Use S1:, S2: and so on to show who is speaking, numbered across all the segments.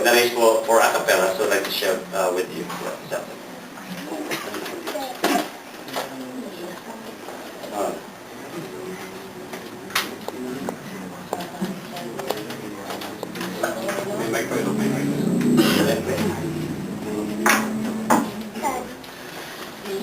S1: Na-raise po for a cappella, so I'd like to share with you. May mic pa ito, may mic.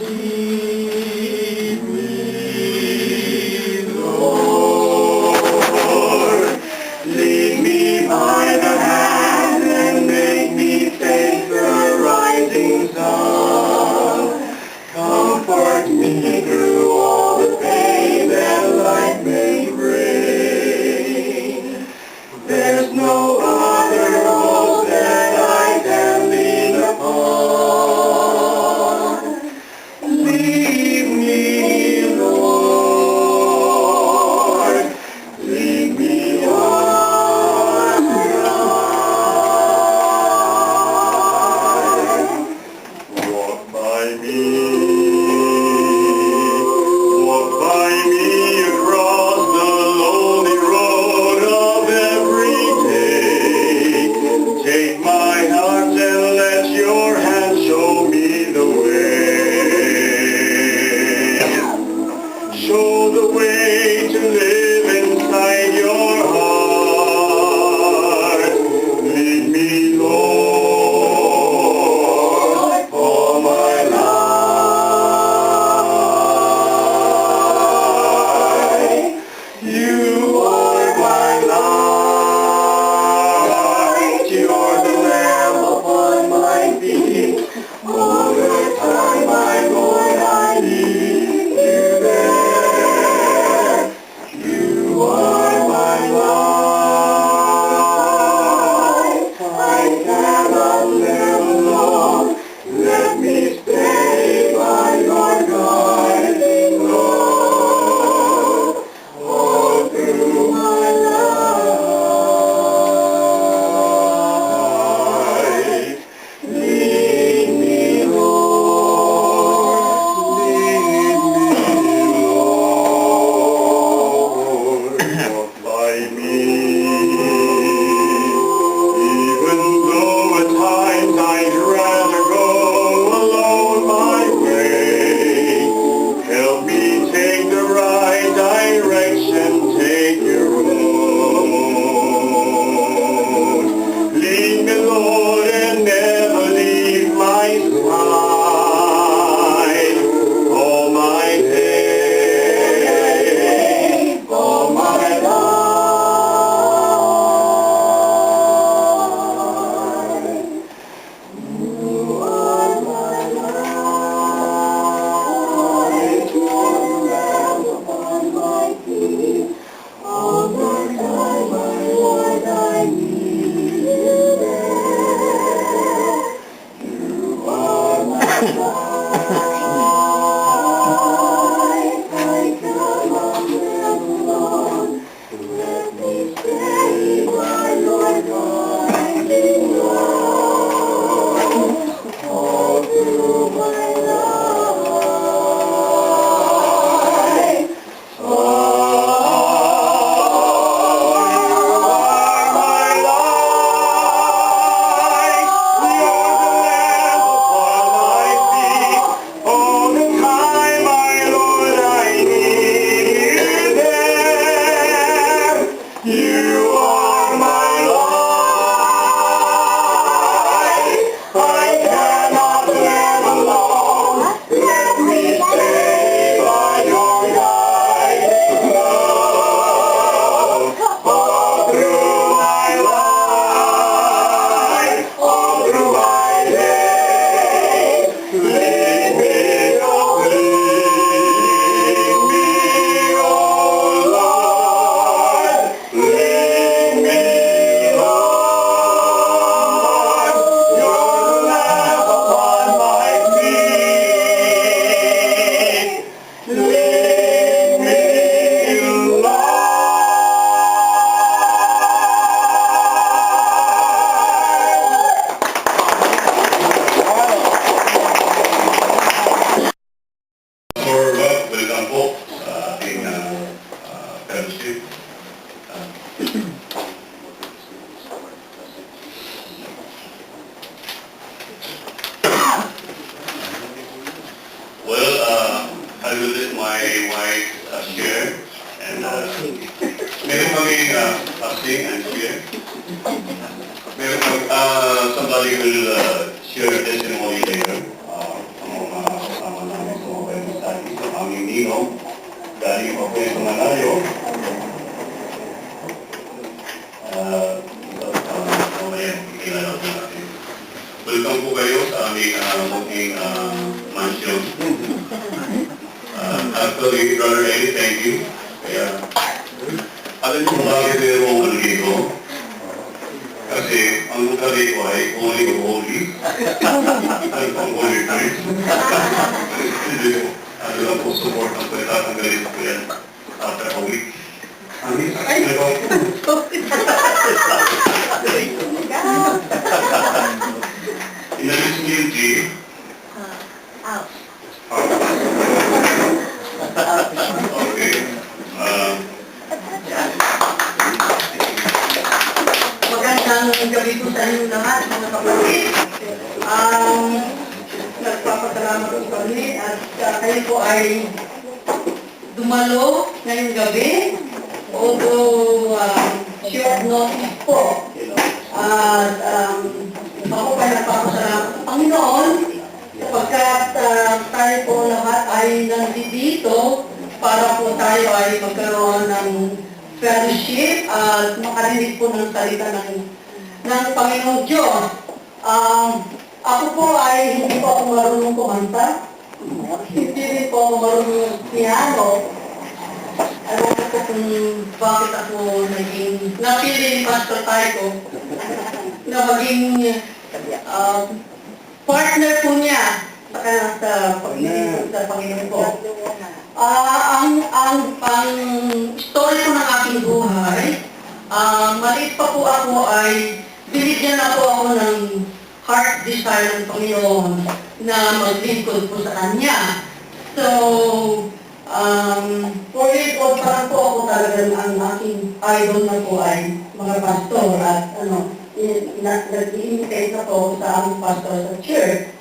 S1: Lead me, Lord, lead me by the hand and make me face the rising sun. Comfort me through all the pain that life may bring. There's no other hope that I can lean upon. Lead me, Lord, lead me on, God. Walk by me across the lonely road of every day. Take my heart and let your hand show me the way. Show the way to live inside your heart. Lead me, Lord, all my life. You are my light. You're the lamp upon my feet. All the time, my Lord, I need you there. You are my life. I cannot live alone. Let me stay by your guiding love all through my life. Lead me, Lord, lead me, Lord, walk by me. Even though at times I'd rather go alone my way, help me take the right direction, take your road. Lead me, Lord, and never leave my side. All my days, all my life. You are my light. You're the lamp upon my feet. All the time, my Lord, I need you there. You are my light. I cannot live alone. Let me stay by your guiding love all through my life. Oh, you are my light. You're the lamp upon my feet. All the time, my Lord, I need you there. You are my light. I cannot live alone. Let me stay by your guiding love all through my life, all through my days. Lead me, oh Lord. Lead me, Lord. You're the lamp upon my feet. Lead me, Lord. For welcome po sa ating fellowship. share and meron kami sing and share. Meron somebody will share testimony later. Ang mga kasama namin sa mga studies ng aming ninong galing pa po sa Malayo. Welcome po kayo sa aming munting mansion. Actually, Brother Eddie, thank you. Kaya, alam niyo kung bakit mayroong ano dito? Kasi, ang lugar dito ay holy of holy. Ay, ang holy place. Hindi po. Ano lang po support ang pagtatanggalin ko yan after a week. Ay, inalis niyo yung G.
S2: Out.
S1: Okay.
S2: Magandang gabi po sa inyo lahat, mga kapatid. Nagpapasalamat po kami at kayo po ay dumalo ngayong gabi. Although short notice po. At ako pa nagpapasalamat sa Panginoon sapagkat tayo po lahat ay nandito para po tayo ay magkaroon ng fellowship at makarinig po ng salita ng Panginoong Diyos. Ako po ay hindi po ako marunong kumanta. Hindi rin po ako marunong piano. Alam ko po kung bakit ako naging napili ni Pastor Taiko na maging partner po niya sa Panginoon po. Ang story po ng aking buhay, maliit pa po ako ay binigyan na po ako ng heart desire ng Panginoon na maglingkod po sa Kanya. So, 4 years old pa lang po ako talagang ang aking idol na po ay mga pastor at nag-imitate na po sa aming pastor sa church.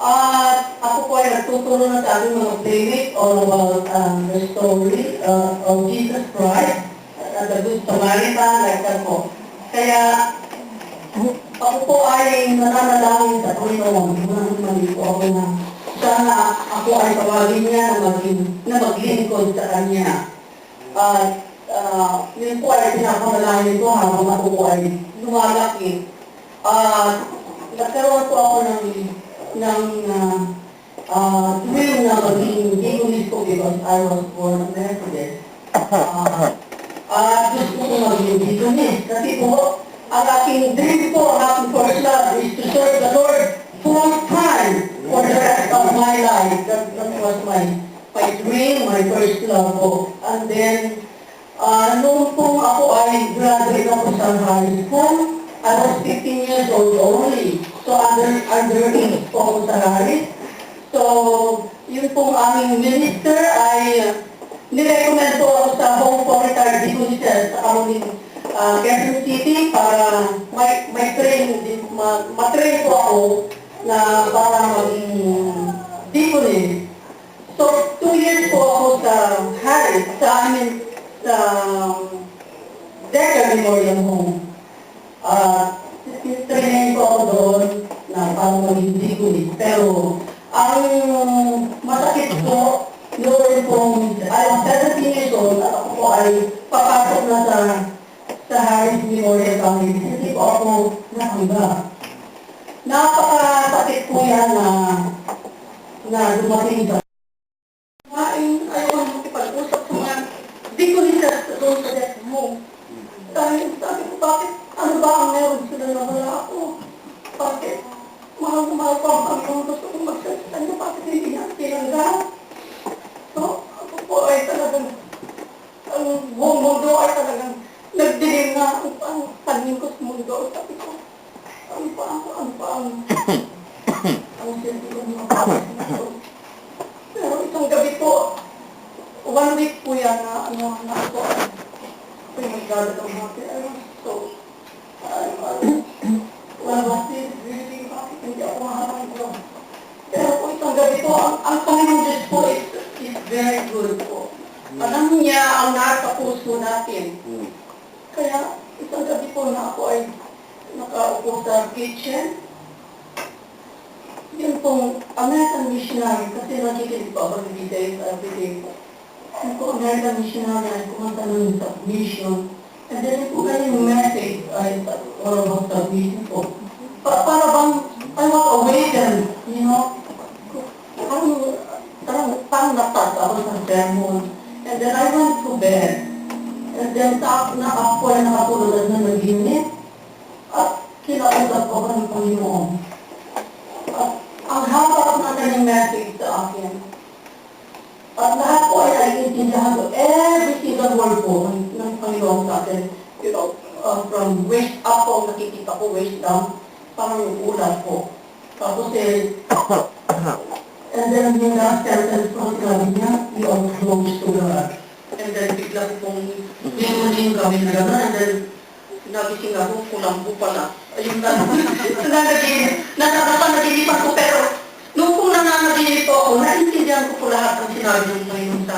S2: At ako po ay nagtuturo na sa aking mga playmate all about the story of Jesus Christ at the Good Samaritan, like that po. Kaya ako po ay nananalangin sa Panginoon. Mali po ako na sana ako ay tawagin niya na maglingkod sa Kanya. At yun po ay pinapanalangin ko habang ako po ay lumalaki. Nagkaroon po ako ng dream na maging deaconess ko because I was born a Methodist. Gusto ko maging deaconess kasi po ang aking dream po, ang aking first love is to serve the Lord full time for the rest of my life. That was my dream, my first love po. And then, noong po ako ay graduate ako sa high school, I was 15 years old only. So, underage po ako sa Harris. So, yun pong aming minister ay nirecommend po ako sa Home for Retired Deaconesses sa Caroline, Quezon City para ma-train po ako na para maging deaconess. So, 2 years po ako sa Harris, sa Decker Memorial Home. Training ko ako doon na parang maging deaconess. Pero, ang masakit ko, noon pong, I was 17 years old, at ako po ay papasok na sa Harris Memorial Family. Hindi po ako nakangga. Napakasakit po yan na dumating sa ayaw makipag-usap sa mga deaconesses doon sa death home. Sabi ko, bakit? Ano ba ang meron sila na wala ako? Bakit? Mahal ko ang Panginoon, gusto kong magsalita niya, bakit hindi niya tinanggap? So, ako po ay talagang, ang buong mundo ay talagang nagdilim na ang panin ko sa mundo. Sabi ko, ang sindi ng mga pawis na ito. Pero isang gabi po, 1 week po yan na ako ay nagdala ng happy. I was so, really, bakit hindi ako maharang ko. Pero po isang gabi po, ang Panginoon Diyos po is very good po. niya ang nasa puso natin.
S1: Hmm.
S2: Kaya isang gabi po na ako ay nakaupo sa kitchen. Yun pong American missionary, kasi nakikinig po ako ng days every day. Yung po American missionary ay kumanta ng submission. And then po kanyang message ay all about submission po. Para bang I was awakened, you know? Parang natag ako sa sermon. And then I went to bed. And then ako ay nakatulog na naginip. At kinausap ko ng Panginoon. At ang haba na kanyang message sa akin. At lahat po ay naiintindihan ko. Every single word po ng Panginoon sa akin. You know, from waist up po, nakikita ko waist down. Parang ulan po. Tapos and then yung last sentence po, sabi niya, we are close to God. And then bigla ko pong limunin kami na gano'n. And then nagising ako, kulambo pala. Ayun na. Nananaginip ako, pero nung kung nananaginip po ako, naintindihan ko po lahat ang sinabi ng Panginoon sa